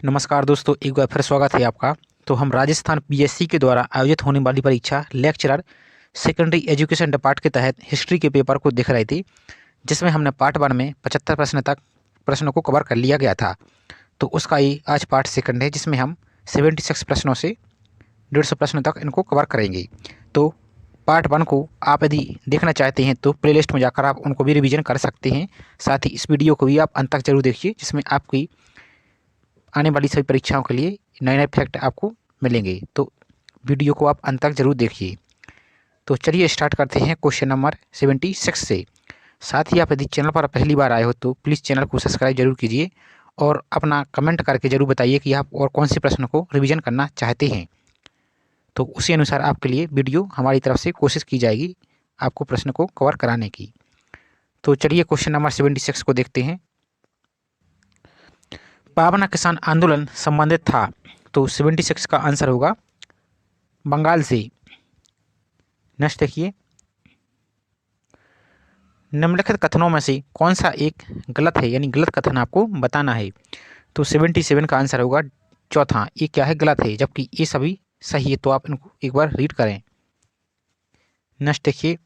नमस्कार दोस्तों, एक बार फिर स्वागत है आपका। तो हम राजस्थान पीएससी के द्वारा आयोजित होने वाली परीक्षा लेक्चरर सेकेंडरी एजुकेशन डिपार्ट के तहत हिस्ट्री के पेपर को देख रहे थे, जिसमें हमने पार्ट 1 में 75 प्रश्न तक प्रश्नों को कवर कर लिया गया था। तो उसका ही आज पार्ट सेकंड है, जिसमें हम 76 प्रश्नों से 150 प्रश्न तक इनको कवर करेंगे। तो पार्ट 1 को आप यदि देखना चाहते हैं तो प्लेलिस्ट में जाकर आप उनको भी रिवीजन कर सकते हैं। साथ ही इस वीडियो को भी आप अंत तक जरूर देखिए, जिसमें आपकी आने वाली सभी परीक्षाओं के लिए नए नए फैक्ट आपको मिलेंगे। तो वीडियो को आप अंत तक जरूर देखिए। तो चलिए स्टार्ट करते हैं क्वेश्चन नंबर 76 से। साथ ही आप यदि चैनल पर पहली बार आए हो तो प्लीज़ चैनल को सब्सक्राइब जरूर कीजिए और अपना कमेंट करके जरूर बताइए कि आप और कौन से प्रश्न को रिवीजन करना चाहते हैं। तो उसी अनुसार आपके लिए वीडियो हमारी तरफ से कोशिश की जाएगी आपको प्रश्न को कवर कराने की। तो चलिए क्वेश्चन नंबर 76 को देखते हैं। पावना किसान आंदोलन संबंधित था। तो 76 का आंसर होगा बंगाल से। नेक्स्ट देखिए, निम्नलिखित कथनों में से कौन सा एक गलत है, यानी गलत कथन आपको बताना है। तो 77 का आंसर होगा चौथा। ये क्या है, गलत है, जबकि ये सभी सही है। तो आप इनको एक बार रीड करें। नेक्स्ट देखिए,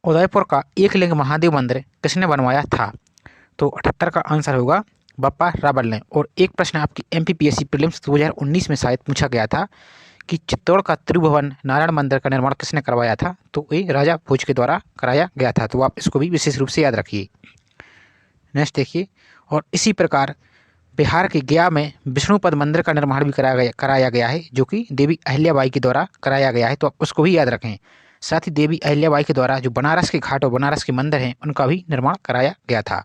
उदयपुर का एकलिंग महादेव मंदिर किसने बनवाया था। तो 78 का आंसर होगा बप्पा रावल ने। और एक प्रश्न आपकी एमपीपीएससी प्रीलिम्स 2019 में शायद पूछा गया था कि चित्तौड़ का त्रिभुवन नारायण मंदिर का निर्माण किसने करवाया था। तो ये राजा भोज के द्वारा कराया गया था। तो आप इसको भी विशेष रूप से याद रखिए। नेक्स्ट देखिए, और इसी प्रकार बिहार के गया में विष्णुपद मंदिर का निर्माण भी कराया गया है, जो कि देवी अहिल्याबाई के द्वारा कराया गया है। तो आप उसको भी याद रखें। साथ ही देवी अहिल्याबाई के द्वारा जो बनारस के घाट और बनारस के मंदिर हैं, उनका भी निर्माण कराया गया था।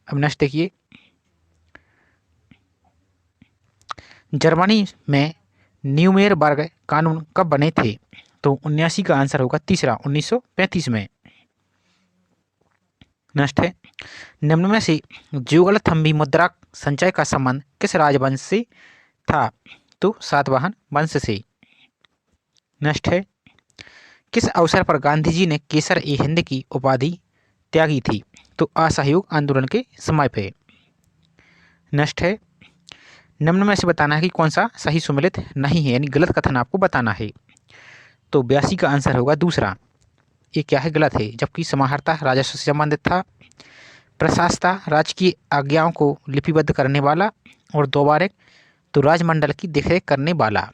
अब नेक्स्ट देखिए, जर्मनी में न्यूमेरबर्ग कानून कब बने थे। तो 79 का आंसर होगा तीसरा, 1935 में। नेक्स्ट है, निम्न में से जुगलथम्बी मुद्रा संचय का संबंध किस राजवंश से था। तो सातवाहन वंश से। नेक्स्ट है, किस अवसर पर गांधी जी ने केसर ए हिंद की उपाधि त्यागी थी। तो असहयोग आंदोलन के समय पे। नेक्स्ट है, निम्न में से बताना है कि कौन सा सही सुमेलित नहीं है, यानी गलत कथन आपको बताना है। तो 82 का आंसर होगा दूसरा। ये क्या है, गलत है, जबकि समाहर्ता राजस्व से संबंधित था। प्रशासता राजकीय आज्ञाओं को लिपिबद्ध करने वाला। और दोबारे तो राजमंडल की देखरेख करने वाला।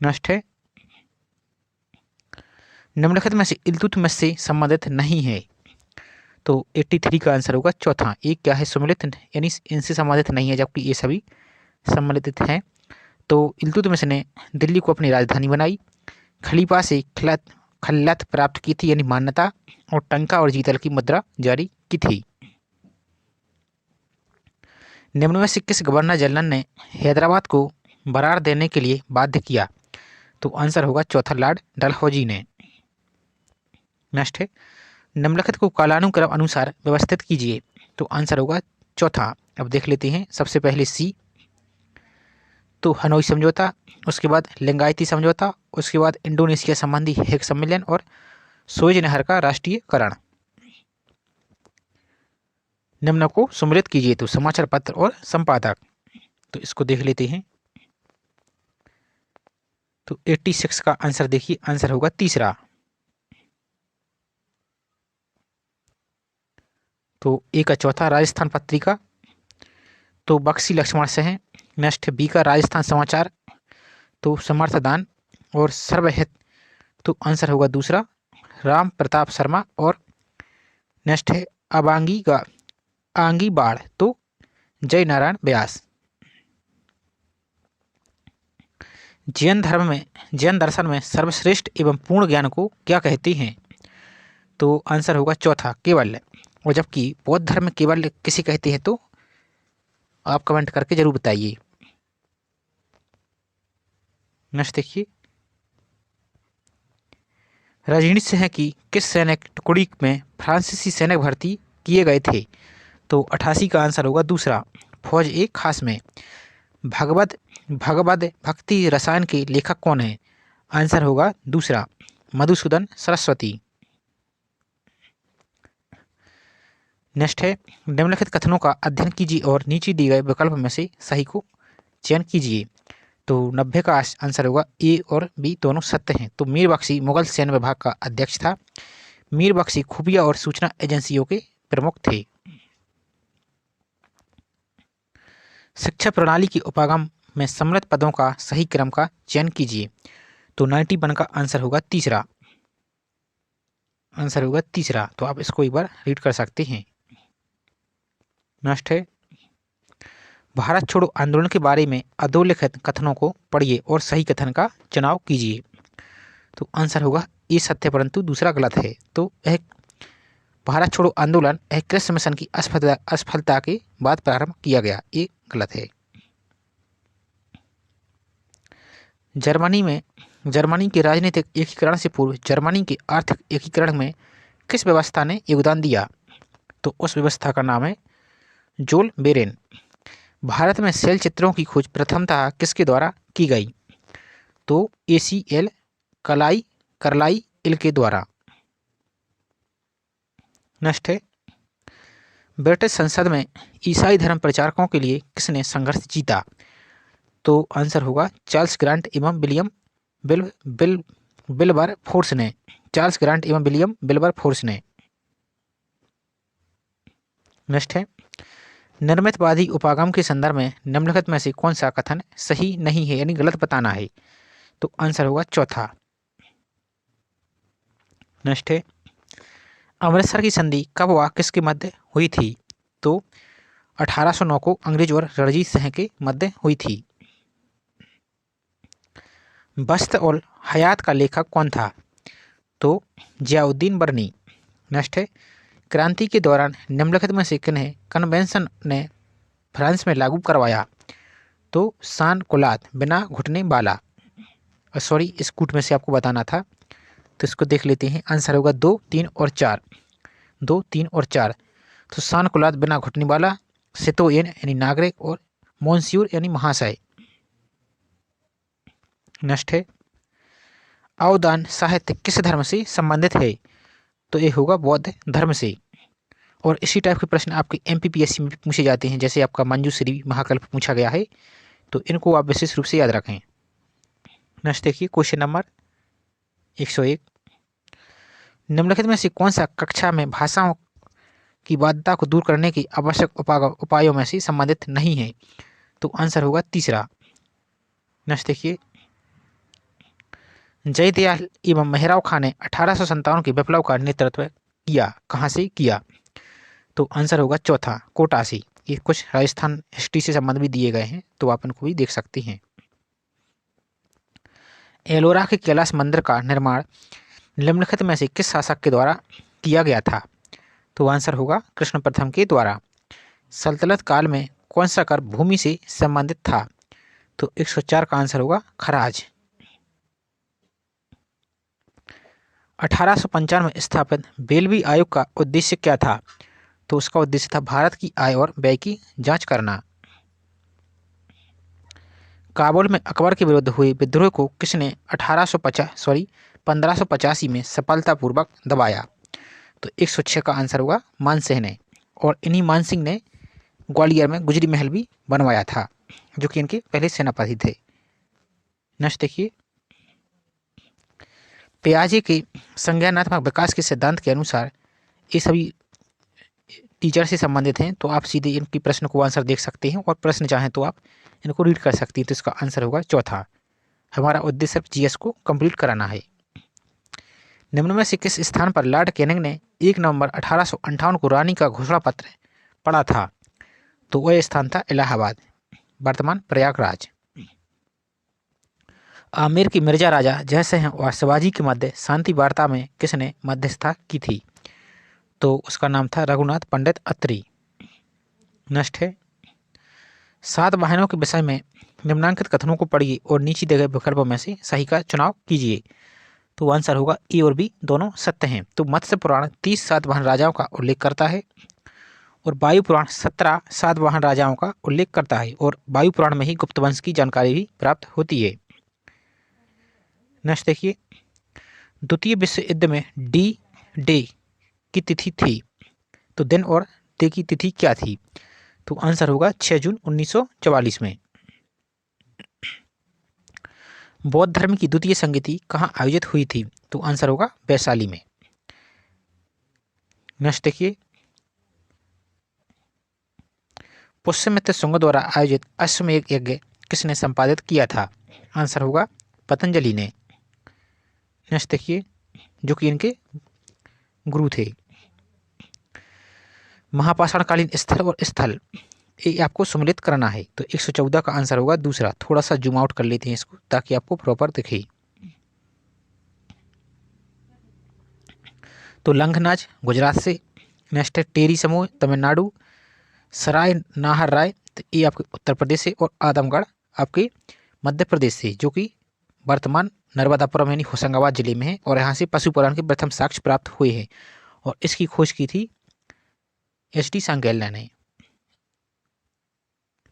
नेक्स्ट है, निम्नलिखित में से इल्तुतमिश से संबंधित नहीं है। तो 83 का आंसर होगा चौथा। ये क्या है, सुमेलित यानी इनसे संबंधित नहीं है, जबकि ये सभी सम्मिलित हैं। तो इल्तुतमिश ने दिल्ली को अपनी राजधानी बनाई, खलीफा से खिलाफत प्राप्त की थी, यानी मान्यता, और टंका और जीतल की मुद्रा जारी की थी। निम्न में से किस गवर्नर जनरल ने हैदराबाद को बरार देने के लिए बाध्य किया। तो आंसर होगा चौथा, लॉर्ड डलहौजी ने। नेक्स्ट है, निम्नलिखित को कालानुक्रम अनुसार व्यवस्थित कीजिए। तो आंसर होगा चौथा। अब देख लेते हैं। सबसे पहले सी, तो हनोई समझौता, उसके बाद लिंगायती समझौता, उसके बाद इंडोनेशिया संबंधी हेग सम्मेलन, और सोएज नहर का राष्ट्रीयकरण। निम्न को सुमेलित कीजिए। तो समाचार पत्र और संपादक। तो इसको देख लेते हैं। तो 86 का आंसर देखिए, आंसर होगा तीसरा। तो ए का चौथा, राजस्थान पत्रिका। तो बक्सी लक्ष्मण से हैं। नेक्स्ट बी का राजस्थान समाचार, तो समर्थदान और सर्वहित। तो आंसर होगा दूसरा, राम प्रताप शर्मा। और नेक्स्ट है अबांगी का आंगी बाढ़, तो जय नारायण व्यास। जैन दर्शन में सर्वश्रेष्ठ एवं पूर्ण ज्ञान को क्या कहते हैं। तो आंसर होगा चौथा, केवल। और जबकि बौद्ध धर्म में केवल किसे कहते हैं, तो आप कमेंट करके जरूर बताइए। नेक्स्ट देखिए, रजनीश सिंह की किस सैनिक टुकड़ी में फ्रांसीसी सैनिक भर्ती किए गए थे। तो 88 का आंसर होगा दूसरा, फौज एक खास में। भगवद भगवद भक्ति रसायन के लेखक कौन है। आंसर होगा दूसरा, मधुसूदन सरस्वती। नेक्स्ट है, निम्नलिखित कथनों का अध्ययन कीजिए और नीचे दिए गए विकल्प में से सही को चयन कीजिए। तो 90 का आंसर होगा ए और बी दोनों सत्य हैं। तो मीर बख्शी मुगल सैन्य विभाग का अध्यक्ष था। मीर बख्शी खुफिया और सूचना एजेंसियों के प्रमुख थे। शिक्षा प्रणाली की उपागम में सम्मिलित पदों का सही क्रम का चयन कीजिए। तो 91 का आंसर होगा तीसरा। आंसर होगा तीसरा। तो आप इसको एक बार रीड कर सकते हैं। नेक्स्ट है, भारत छोड़ो आंदोलन के बारे में अधोलिखित कथनों को पढ़िए और सही कथन का चुनाव कीजिए। तो आंसर होगा ये सत्य परंतु दूसरा गलत है। तो यह भारत छोड़ो आंदोलन एक कृष्ण मिशन की असफलता के बाद प्रारंभ किया गया, ये गलत है। जर्मनी के राजनीतिक एकीकरण से पूर्व जर्मनी के आर्थिक एकीकरण में किस व्यवस्था ने योगदान दिया? तो उस व्यवस्था का नाम है जोल बेरेन। भारत में सेल चित्रों की खोज प्रथमतः किसके द्वारा की गई? तो ACL कार्लाइल के द्वारा। नेक्स्ट है, ब्रिटिश संसद में ईसाई धर्म प्रचारकों के लिए किसने संघर्ष जीता? तो आंसर होगा चार्ल्स ग्रांट एवं विल्बर फोर्स ने। चार्ल्स ग्रांट एवं विलियम विल्बर फोर्स ने। नेक्स्ट है, निर्मितवादी उपागम के संदर्भ में निम्नलिखित में से कौन सा कथन सही नहीं है यानी गलत बताना है? तो आंसर होगा चौथा। नेक्स्ट है, अमृतसर की संधि कब व किसके मध्य हुई थी? तो 1809 को अंग्रेज और रणजीत सिंह के मध्य हुई थी। बस्त और हयात का लेखक कौन था? तो जियाउद्दीन बर्नी। नेक्स्ट है, क्रांति के दौरान निम्नलिखित में से किन्हें कन्वेंशन ने फ्रांस में लागू करवाया? तो सान कोलात बिना घुटने वाला। सॉरी, इस कूट में से आपको बताना था, तो इसको देख लेते हैं। आंसर होगा 2, 3 और 4। 2, 3 और 4। तो सान कोलात बिना घुटने वाला, सितोयन यानी नागरिक और मोन्स्यूर यानी महाशय। नेक्स्ट है, अवदान साहित्य किस धर्म से संबंधित है? तो ये होगा बौद्ध धर्म से। और इसी टाइप के प्रश्न आपके MPPSC में पूछे जाते हैं, जैसे आपका मंजूश्री महाकल्प पूछा गया है, तो इनको आप विशेष रूप से याद रखें। नेक्स्ट देखिए क्वेश्चन नंबर 101, निम्नलिखित में से कौन सा कक्षा में भाषाओं की बाध्यता को दूर करने की आवश्यक उपायों में से संबंधित नहीं है? तो आंसर होगा तीसरा। नेक्स्ट देखिए, जयदयाल एवं मेहराव खां ने 1857 के विप्लव का नेतृत्व किया, कहाँ से किया? तो आंसर होगा चौथा, कोटा से। ये कुछ राजस्थान हिस्ट्री से संबंध भी दिए गए हैं, तो आप इनको भी देख सकते हैं। एलोरा के कैलाश मंदिर का निर्माण निम्नलिखित में से किस शासक के द्वारा किया गया था? तो आंसर होगा कृष्ण प्रथम के द्वारा। सल्तनत काल में कौन सा कर भूमि से संबंधित था? तो 104 का आंसर होगा खराज। 1895 में स्थापित बेलवी आयोग का उद्देश्य क्या था? तो उसका उद्देश्य था भारत की आय और व्यय की जांच करना। काबुल में अकबर के विरुद्ध हुए विद्रोह को किसने 1585 में सफलतापूर्वक दबाया? तो 106 का आंसर होगा मानसिंह ने। और इन्हीं मानसिंह ने ग्वालियर में गुजरी महल भी बनवाया था, जो कि इनके पहले सेनापति थे। नेक्स्ट देखिए, पियाजे के संज्ञानात्मक विकास के सिद्धांत के अनुसार ये सभी टीचर से संबंधित हैं, तो आप सीधे इनकी प्रश्न को आंसर देख सकते हैं, और प्रश्न चाहें तो आप इनको रीड कर सकते हैं। तो इसका आंसर होगा चौथा। हमारा उद्देश्य सिर्फ GS को कंप्लीट कराना है। निम्न में से किस स्थान पर लॉर्ड कैनिंग ने 1 नवंबर 1858 को रानी का घोषणा पत्र पढ़ा था? तो वह स्थान था इलाहाबाद, वर्तमान प्रयागराज। आमेर की मिर्जा राजा जयसिंह और शिवाजी के मध्य शांति वार्ता में किसने मध्यस्थता की थी? तो उसका नाम था रघुनाथ पंडित अत्री। नेक्स्ट है, सातवाहनों के विषय में निम्नांकित कथनों को पढ़िए और नीचे दिए गए विकल्पों में से सही का चुनाव कीजिए। तो आंसर होगा ए और बी दोनों सत्य हैं। तो मत्स्य पुराण 30 सातवाहन राजाओं का उल्लेख करता है, और वायु पुराण 17 सातवाहन राजाओं का उल्लेख करता है, और वायु पुराण में ही गुप्त वंश की जानकारी भी प्राप्त होती है। नेक्स्ट देखिए, द्वितीय विश्व युद्ध में D डे की तिथि थी? तो दिन और डे की तिथि क्या थी? तो आंसर होगा 6 जून 1944 में। बौद्ध धर्म की द्वितीय संगति कहाँ आयोजित हुई थी? तो आंसर होगा वैशाली में। नेक्स्ट देखिए, पुष्यमित्र शुंग द्वारा आयोजित अश्वमेध यज्ञ किसने संपादित किया था? आंसर होगा पतंजलि ने। नेक्स्ट देखिए, जो कि इनके गुरु थे। महापाषाणकालीन स्थल और स्थल ये आपको सम्मिलित करना है, तो 114 का आंसर होगा दूसरा। थोड़ा सा जूम आउट कर लेते हैं इसको ताकि आपको प्रॉपर दिखे। तो लंघनाज गुजरात से, नेक्स्ट है टेरी समूह तमिलनाडु, सराय नाहर राय तो ये आपके उत्तर प्रदेश से, और आदमगढ़ आपके मध्य प्रदेश से, जो कि वर्तमान नर्मदापुरम यानी होशंगाबाद जिले में है। और यहाँ से पशुपुराण के प्रथम साक्ष्य प्राप्त हुए हैं, और इसकी खोज की थी एच.डी. सांगेला ने।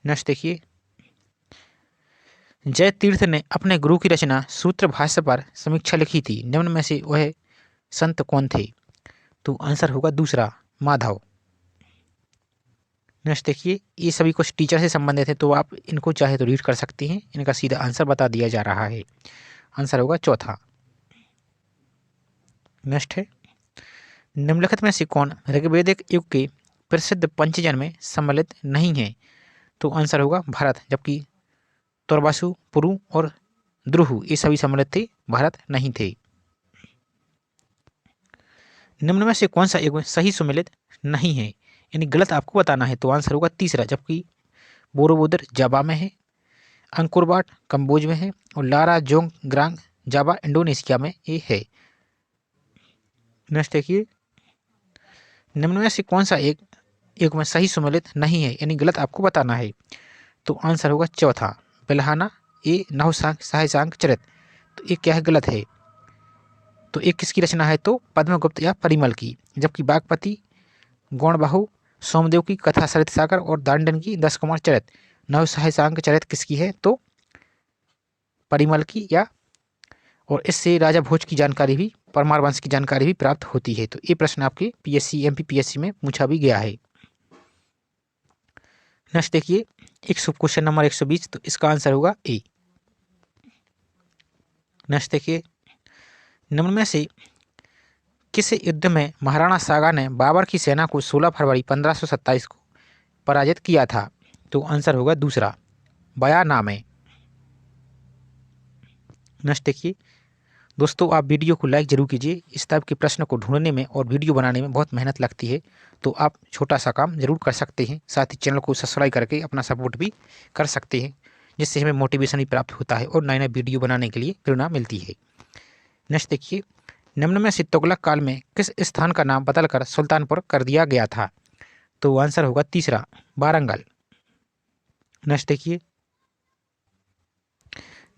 नेक्स्ट देखिए, जय तीर्थ ने अपने गुरु की रचना सूत्र भाष्य पर समीक्षा लिखी थी, निम्न में से वह संत कौन थे? तो आंसर होगा दूसरा, माधव। नेक्स्ट देखिए, ये सभी कुछ टीचर से संबंधित है, तो आप इनको चाहे तो रीड कर सकते हैं, इनका सीधा आंसर बता दिया जा रहा है। आंसर होगा चौथा। नेक्स्ट है, निम्नलिखित में से कौन ऋग्वेदिक युग के प्रसिद्ध पंचजन में सम्मिलित नहीं है? तो आंसर होगा भरत, जबकि तुर्वासु, पुरु और द्रुहु ये सभी सम्मिलित थे, भरत नहीं थे। निम्न में से कौन सा युग सही सम्मिलित नहीं है, यानी गलत आपको बताना है? तो आंसर होगा तीसरा, जबकि बोरोबुदर जावा में है, अंकुरवाट कम्बोज में है, और लारा जोंग ग्रांग जावा इंडोनेशिया में ये है। नेक्स्ट देखिए, निम्न में से कौन सा एक युग में सही सम्मिलित नहीं है, यानी गलत आपको बताना है? तो आंसर होगा चौथा, बिल्हाना ये साहिसांग चरित। तो ये क्या है, गलत है। तो एक किसकी रचना है? तो पद्मगुप्त या परिमल की, जबकि बागपति, गौणबाहु, सोमदेव की कथा सरित सागर और दांडन की 10 कुमार चरित, नव साहिसांग चरित किसकी है? तो परिमल की। या और इससे राजा भोज की जानकारी भी, परमार वंश की जानकारी भी प्राप्त होती है। तो ये प्रश्न आपके पीएससी एमपीपीएससी में पूछा भी गया है। नेक्स्ट देखिए, क्वेश्चन नंबर 120, तो इसका आंसर होगा ए। नेक्स्ट देखिए, निम्न में से किस युद्ध में महाराणा सागा ने बाबर की सेना को 16 फरवरी 1527 को पराजित किया था? तो आंसर होगा दूसरा, बयाना में। नेक्स्ट देखिए, दोस्तों आप वीडियो को लाइक जरूर कीजिए। इस टाइप के प्रश्न को ढूंढने में और वीडियो बनाने में बहुत मेहनत लगती है, तो आप छोटा सा काम जरूर कर सकते हैं। साथ ही चैनल को सब्सक्राइब करके अपना सपोर्ट भी कर सकते हैं, जिससे हमें मोटिवेशन भी प्राप्त होता है और नए नए वीडियो बनाने के लिए प्रेरणा मिलती है। नेक्स्ट देखिए, निम्न में से तुगलक काल में किस स्थान का नाम बदलकर सुल्तानपुर कर दिया गया था? तो आंसर होगा तीसरा, वारंगल। नेक्स्ट देखिए,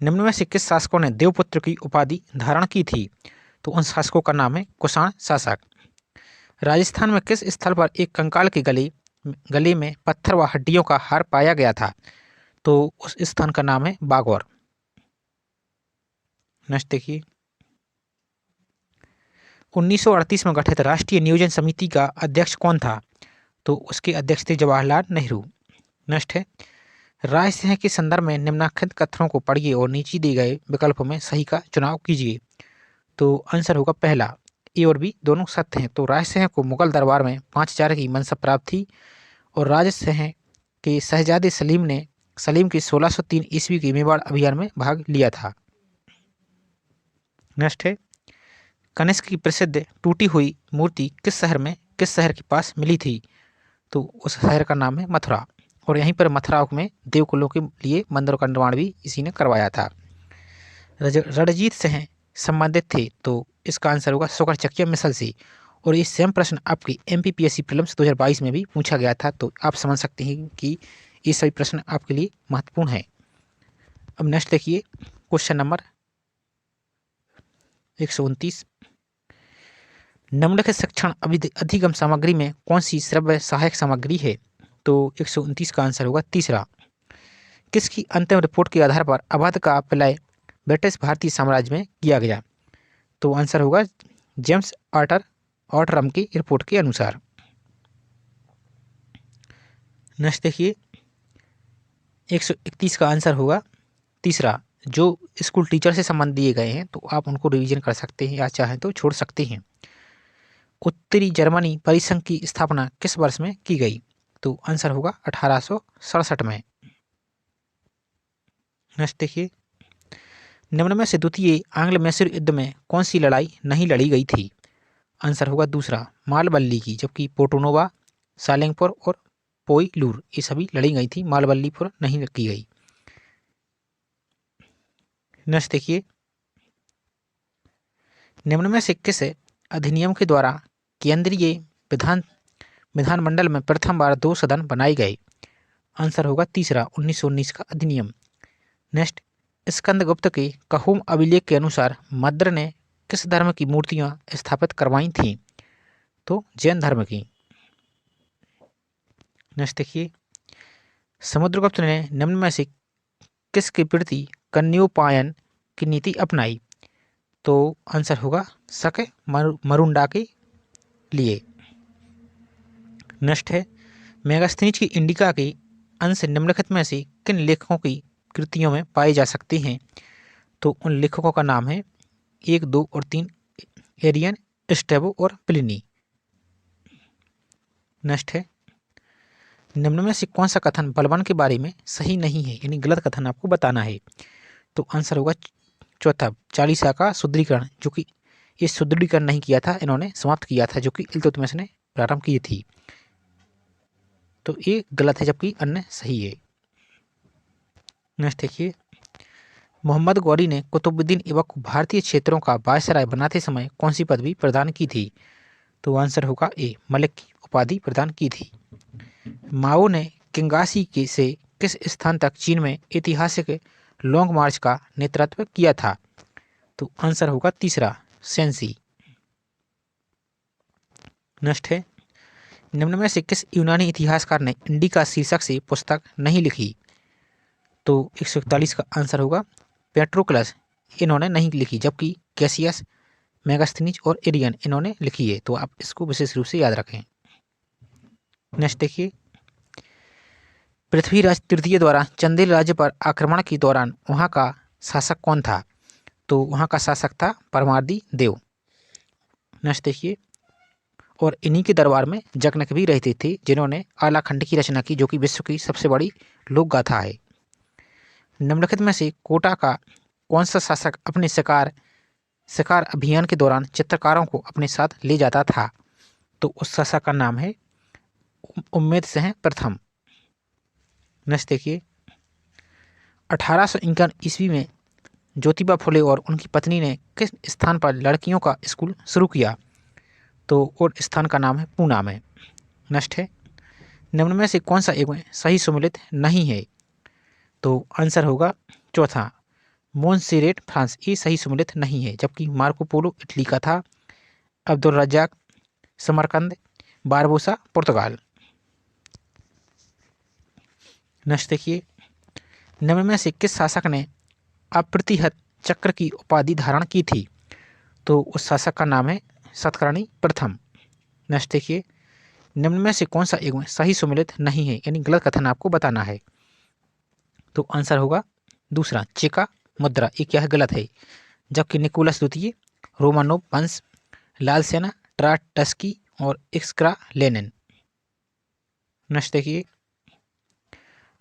निम्न में से किस शासकों ने देवपुत्र की उपाधि धारण की थी? तो उन शासकों का नाम है कुषाण शासक। राजस्थान में किस स्थल पर एक कंकाल के गले में पत्थर व हड्डियों का हार पाया गया था? तो उस स्थान का नाम है बागौर। नेक्स्ट देखिए, 1938 में गठित राष्ट्रीय नियोजन समिति का अध्यक्ष कौन था? तो उसके अध्यक्ष थे जवाहरलाल नेहरू। नेक्स्ट है, राय सिंह के संदर्भ में निम्नलिखित कथनों को पढ़िए और नीचे दिए गए विकल्पों में सही का चुनाव कीजिए। तो आंसर होगा पहला, ए और बी दोनों सत्य हैं। तो राय सिंह को मुगल दरबार में 5000 की मनसब प्राप्त थी, और राज सिंह के शहजादे सलीम के 1603 ईस्वी के मेवाड़ अभियान में भाग लिया था। नेक्स्ट है, कनिष्क की प्रसिद्ध टूटी हुई मूर्ति किस शहर के पास मिली थी? तो उस शहर का नाम है मथुरा, और यहीं पर मथुरा में देवकुलों के लिए मंदिरों का निर्माण भी इसी ने करवाया था। रणजीत सिंह संबंधित थे, तो इसका आंसर होगा शुक्रचकिया मिसल से। और ये सेम प्रश्न आपके एमपीपीएससी प्रीलिम्स 2022 में भी पूछा गया था, तो आप समझ सकते हैं कि ये सभी प्रश्न आपके लिए महत्वपूर्ण है। अब नेक्स्ट देखिए, क्वेश्चन नंबर 129, निम्नलिखित शिक्षण अधिगम सामग्री में कौन सी श्रव्य सहायक सामग्री है? तो 129 का आंसर होगा तीसरा। किसकी अंतिम रिपोर्ट के आधार पर अवध का विलय ब्रिटिश भारतीय साम्राज्य में किया गया? तो आंसर होगा जेम्स ऑटरम की रिपोर्ट के अनुसार। नेक्स्ट देखिए 131 का आंसर होगा तीसरा। जो स्कूल टीचर से संबंध दिए गए हैं तो आप उनको रिवीजन कर सकते हैं या चाहें तो छोड़ सकते हैं। उत्तरी जर्मनी परिसंघ की स्थापना किस वर्ष में की गई? तो आंसर होगा 1867 में। नेक्स्ट देखिए निम्न में से द्वितीय आंग्ल मैसूर युद्ध में कौन सी लड़ाई नहीं लड़ी गई थी? आंसर होगा दूसरा मालबल्ली की, जबकि पोर्टोनोवा, सालेंगपुर और पोइलूर ये सभी लड़ी गई थी, मालबल्लीपुर नहीं की गई। नेक्स्ट देखिए निम्न में से किस अधिनियम के द्वारा केंद्रीय विधानमंडल में प्रथम बार 2 सदन बनाए गए? आंसर होगा तीसरा 1919 का अधिनियम। नेक्स्ट स्कंदगुप्त के कहूम अभिलेख के अनुसार मद्र ने किस धर्म की मूर्तियां स्थापित करवाई थीं? तो जैन धर्म की। नेक्स्ट देखिए समुद्रगुप्त ने निम्न में से किसके प्रति कन्योपायन की नीति अपनाई? तो आंसर होगा शक मरुंडा के लिए। नेक्स्ट है मेगास्थनीज की इंडिका के अंश निम्नलिखित में से किन लेखकों की कृतियों में पाए जा सकते हैं? तो उन लेखकों का नाम है 1, 2 और 3 एरियन, स्टेबो और प्लिनी। नेक्स्ट है निम्न में से कौन सा कथन बलवान के बारे में सही नहीं है, यानी गलत कथन आपको बताना है? तो आंसर होगा चौथा चालीसा का सुदृढ़ीकरण, जो कि ये सुदृढ़ीकरण नहीं किया था, इन्होंने समाप्त किया था, जो कि इल्तुतमिश ने प्रारंभ की थी। तो ये गलत है जबकि अन्य सही है। नेक्स्ट देखिए मोहम्मद गौरी ने कुतुबुद्दीन ऐबक को भारतीय क्षेत्रों का वायसराय बनाते समय कौन सी पदवी प्रदान की थी? तो आंसर होगा ए मलिक की उपाधि प्रदान की थी। माओ ने किंगासी के से किस स्थान तक चीन में ऐतिहासिक लॉन्ग मार्च का नेतृत्व किया था? तो आंसर होगा तीसरा सेंसी। नेक्स्ट है निम्न में से किस यूनानी इतिहासकार ने इंडिका शीर्षक से पुस्तक नहीं लिखी? तो 141 का आंसर होगा पेट्रोक्लस, इन्होंने नहीं लिखी, जबकि कैसियस, मेगास्थनीज और एरियन इन्होंने लिखी है। तो आप इसको विशेष रूप से याद रखें। नेक्स्ट देखिए पृथ्वीराज तृतीय द्वारा चंदेल राज्य पर आक्रमण के दौरान वहाँ का शासक कौन था? तो वहाँ का शासक था परमार्दी देव। नेक्स्ट देखिए और इन्हीं के दरबार में जगनक भी रहते थे, जिन्होंने आलाखंड की रचना की, जो कि विश्व की सबसे बड़ी लोक गाथा है। निम्नलिखित में से कोटा का कौन सा शासक अपने शिकार अभियान के दौरान चित्रकारों को अपने साथ ले जाता था? तो उस शासक का नाम है उम्मेद सिंह प्रथम। नेक्स्ट देखिए 1851 ईस्वी में ज्योतिबा फुले और उनकी पत्नी ने किस स्थान पर लड़कियों का स्कूल शुरू किया? तो और स्थान का नाम है पूना में। नेक्स्ट है निम्न में से कौन सा एक सही सुमेलित नहीं है? तो आंसर होगा चौथा मोन्सेरेट फ्रांस, ये सही सुमेलित नहीं है, जबकि मार्को पोलो इटली का था, अब्दुल रज्जाक समरकंद, बारबोसा पुर्तगाल। नेक्स्ट देखिए निम्न में से किस शासक ने अप्रतिहत चक्र की उपाधि धारण की थी? तो उस शासक का नाम है सतकर्णी प्रथम। नेक्स्ट देखिए निम्न में से कौन सा एक सही सुमेलित नहीं है, यानी गलत कथन आपको बताना है? तो आंसर होगा दूसरा चेका मुद्रा, ये क्या है गलत है, जबकि निकोलस द्वितीय, रोमानोव वंश, लाल सेना, ट्राटस्की और इक्स्ट्रा लेनिन। नेक्स्ट देखिए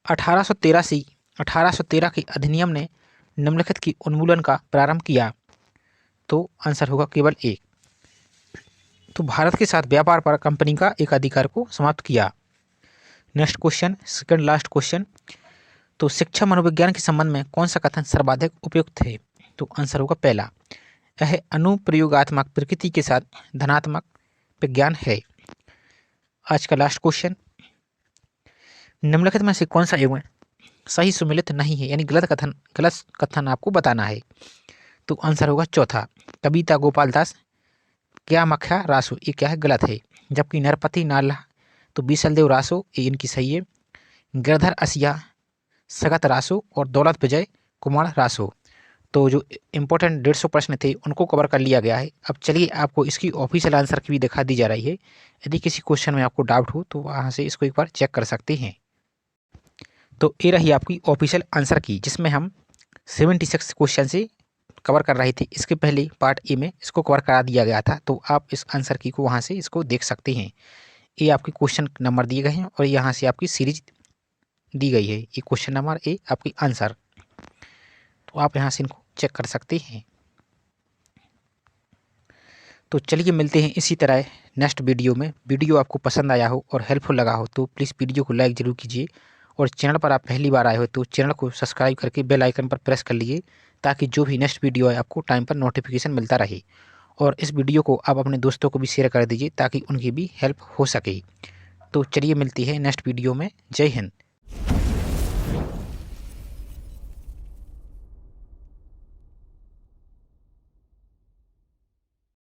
1813 के अधिनियम ने निम्नलिखित की उन्मूलन का प्रारंभ किया? तो आंसर होगा केवल एक, तो भारत के साथ व्यापार पर कंपनी का एकाधिकार को समाप्त किया। Next question, second last question, तो शिक्षा मनोविज्ञान के संबंध में कौन सा कथन सर्वाधिक उपयुक्त है? तो आंसर होगा पहला, यह अनुप्रयोगात्मक प्रकृति के साथ धनात्मक विज्ञान है। आज का लास्ट क्वेश्चन, निम्नलिखित में से कौन सा युग्म सही सुमेलित नहीं है, यानी गलत कथन आपको बताना है? तो आंसर होगा चौथा कविता गोपाल दास क्या मख्या रासो, ये क्या है गलत है, जबकि नरपति नाला तो बीसलदेव रासो ये इनकी सही है, गिरधर असिया सगत रासो और दौलत विजय कुमार रासो। तो जो इम्पोर्टेंट 150 प्रश्न थे उनको कवर कर लिया गया है। अब चलिए आपको इसकी ऑफिशियल आंसर की भी दिखा दी जा रही है। यदि किसी क्वेश्चन में आपको डाउट हो तो वहाँ से इसको एक बार चेक कर सकते हैं। तो ये रही आपकी ऑफिशियल आंसर की, जिसमें हम 76 क्वेश्चन से कवर कर रहे थे। इसके पहले पार्ट ए में इसको कवर करा दिया गया था, तो आप इस आंसर की को वहाँ से इसको देख सकते हैं। ये आपके क्वेश्चन नंबर दिए गए हैं और यहाँ से आपकी सीरीज दी गई है। ये क्वेश्चन नंबर ए आपकी आंसर, तो आप यहाँ से इनको चेक कर सकते हैं। तो चलिए मिलते हैं इसी तरह नेक्स्ट वीडियो में। वीडियो आपको पसंद आया हो और हेल्पफुल लगा हो तो प्लीज़ वीडियो को लाइक ज़रूर कीजिए, और चैनल पर आप पहली बार आए हो तो चैनल को सब्सक्राइब करके बेल आइकन पर प्रेस कर लीजिए, ताकि जो भी नेक्स्ट वीडियो है आपको टाइम पर नोटिफिकेशन मिलता रहे। और इस वीडियो को आप अपने दोस्तों को भी शेयर कर दीजिए, ताकि उनकी भी हेल्प हो सके। तो चलिए मिलती है नेक्स्ट वीडियो में। जय हिंद।